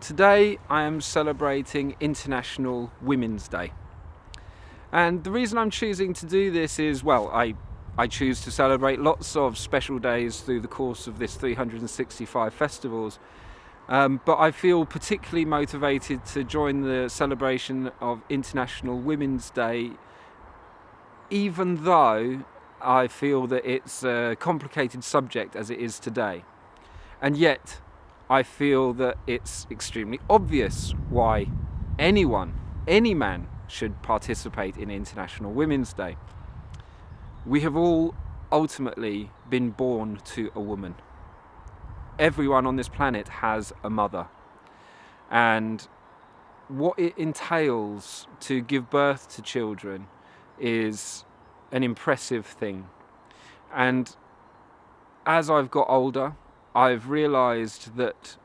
Today I am celebrating International Women's Day. And the reason I'm choosing to do this is, well, I choose to celebrate lots of special days through the course of this 365 festivals. But I feel particularly motivated to join the celebration of International Women's Day, even though I feel that it's a complicated subject as it is today. And yet, I feel that it's extremely obvious why any man, should participate in International Women's Day. We have all ultimately been born to a woman. Everyone on this planet has a mother. And what it entails to give birth to children is an impressive thing. And as I've got older, I've realised that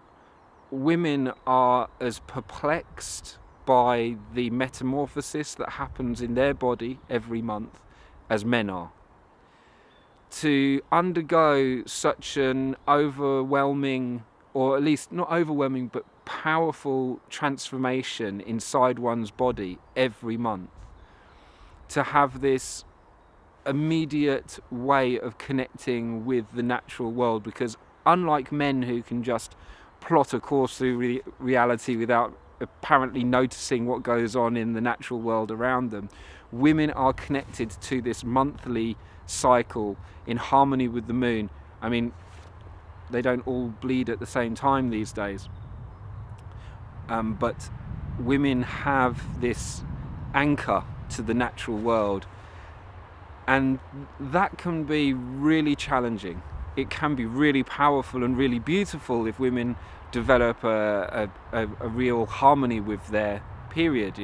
women are as perplexed by the metamorphosis that happens in their body every month as men are. To undergo such an overwhelming, or at least not overwhelming, but powerful transformation inside one's body every month, to have this immediate way of connecting with the natural world, because unlike men who can just plot a course through reality without apparently noticing what goes on in the natural world around them, women are connected to this monthly cycle in harmony with the moon. I mean, they don't all bleed at the same time these days, but women have this anchor to the natural world, and that can be really challenging. It can be really powerful and really beautiful if women develop a real harmony with their period.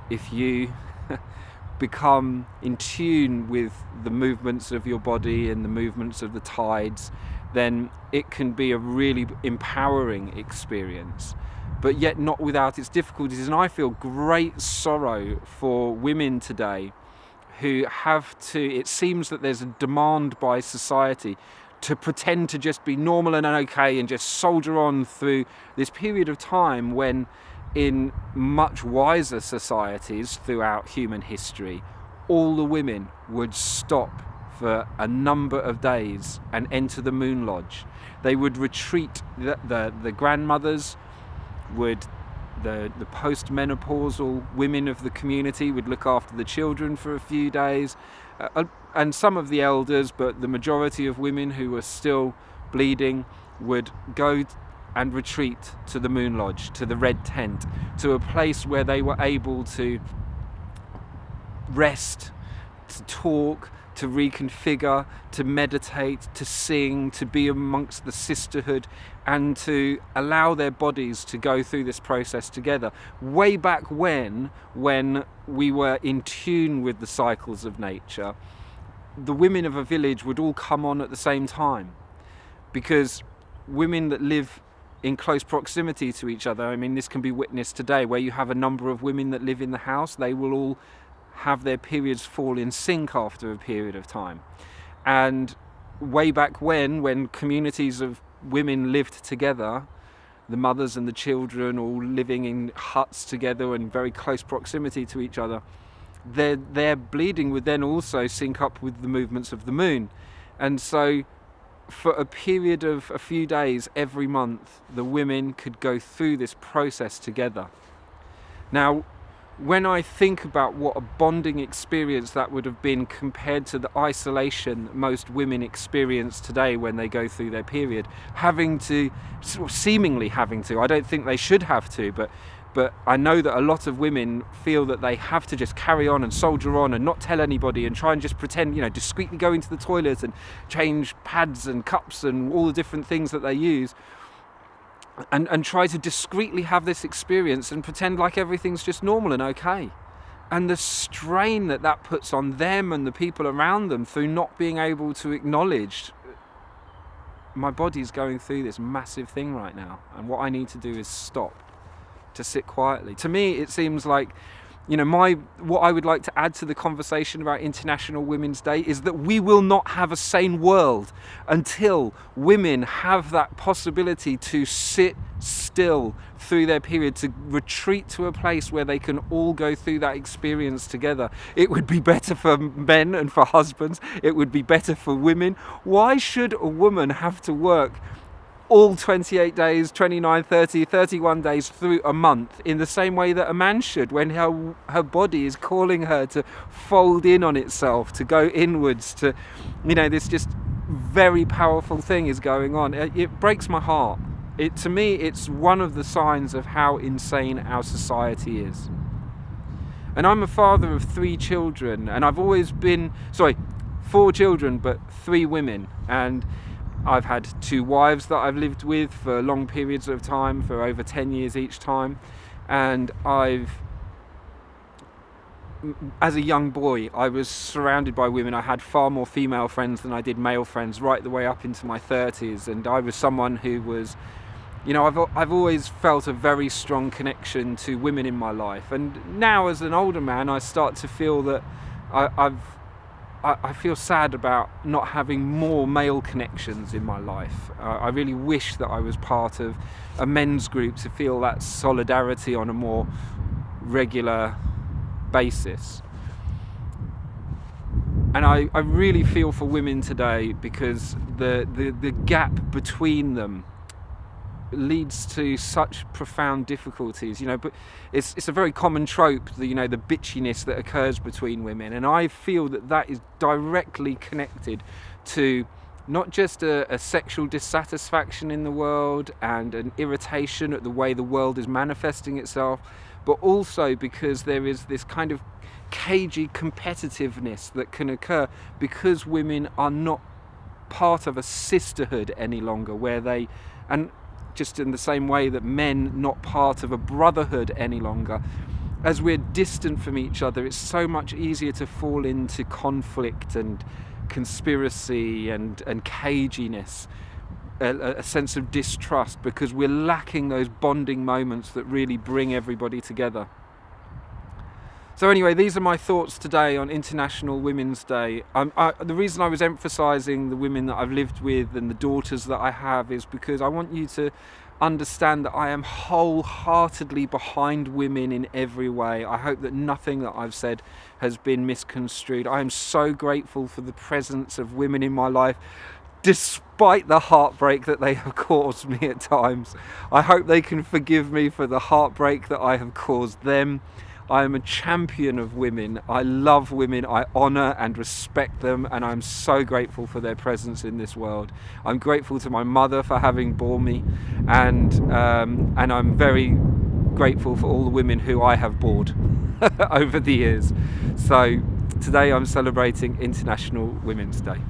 If you become in tune with the movements of your body and the movements of the tides, then it can be a really empowering experience, but yet not without its difficulties. And I feel great sorrow for women today who have to, it seems that there's a demand by society to pretend to just be normal and okay and just soldier on through this period of time, when in much wiser societies throughout human history, all the women would stop for a number of days and enter the moon lodge. They would retreat, the grandmothers would, the post-menopausal women of the community would look after the children for a few days, and some of the elders, but the majority of women who were still bleeding would go and retreat to the moon lodge, to the red tent, to a place where they were able to rest, to talk, to reconfigure, to meditate, to sing, to be amongst the sisterhood, and to allow their bodies to go through this process together. Way back when we were in tune with the cycles of nature, the women of a village would all come on at the same time, because women that live in close proximity to each other, I mean, this can be witnessed today, where you have a number of women that live in the house, they will all have their periods fall in sync after a period of time. And way back when communities of women lived together, the mothers and the children all living in huts together and very close proximity to each other, their bleeding would then also sync up with the movements of the moon. And so for a period of a few days every month, the women could go through this process together. Now, when I think about what a bonding experience that would have been compared to the isolation that most women experience today when they go through their period, seemingly having to, I don't think they should have to, but I know that a lot of women feel that they have to just carry on and soldier on and not tell anybody and try and just pretend, discreetly go into the toilet and change pads and cups and all the different things that they use, and try to discreetly have this experience and pretend like everything's just normal and okay. And the strain that puts on them and the people around them through not being able to acknowledge, my body's going through this massive thing right now, and what I need to do is stop, to sit quietly. To me, it seems like what I would like to add to the conversation about International Women's Day is that we will not have a sane world until women have that possibility to sit still through their period, to retreat to a place where they can all go through that experience together. It would be better for men and for husbands. It would be better for women. Why should a woman have to work all 28 days, 29, 30, 31 days through a month in the same way that a man should, when her body is calling her to fold in on itself, to go inwards, to, this just very powerful thing is going on. It breaks my heart. To me, it's one of the signs of how insane our society is. And I'm a father of 3 children, and I've always been, 4 children, but 3 women. And I've had 2 wives that I've lived with for long periods of time, for over 10 years each time. And as a young boy, I was surrounded by women. I had far more female friends than I did male friends, right the way up into my 30s. And I was someone who was, I've always felt a very strong connection to women in my life. And now as an older man, I start to feel that I feel sad about not having more male connections in my life. I really wish that I was part of a men's group to feel that solidarity on a more regular basis. And I really feel for women today, because the gap between them leads to such profound difficulties, but it's a very common trope, the bitchiness that occurs between women, and I feel that is directly connected to not just a sexual dissatisfaction in the world and an irritation at the way the world is manifesting itself, but also because there is this kind of cagey competitiveness that can occur because women are not part of a sisterhood any longer, and just in the same way that men not part of a brotherhood any longer. As we're distant from each other, it's so much easier to fall into conflict and conspiracy and caginess, a sense of distrust, because we're lacking those bonding moments that really bring everybody together. So anyway, these are my thoughts today on International Women's Day. The reason I was emphasising the women that I've lived with and the daughters that I have is because I want you to understand that I am wholeheartedly behind women in every way. I hope that nothing that I've said has been misconstrued. I am so grateful for the presence of women in my life, despite the heartbreak that they have caused me at times. I hope they can forgive me for the heartbreak that I have caused them. I am a champion of women. I love women. I honour and respect them, and I'm so grateful for their presence in this world. I'm grateful to my mother for having borne me, and I'm very grateful for all the women who I have bored over the years. So today I'm celebrating International Women's Day.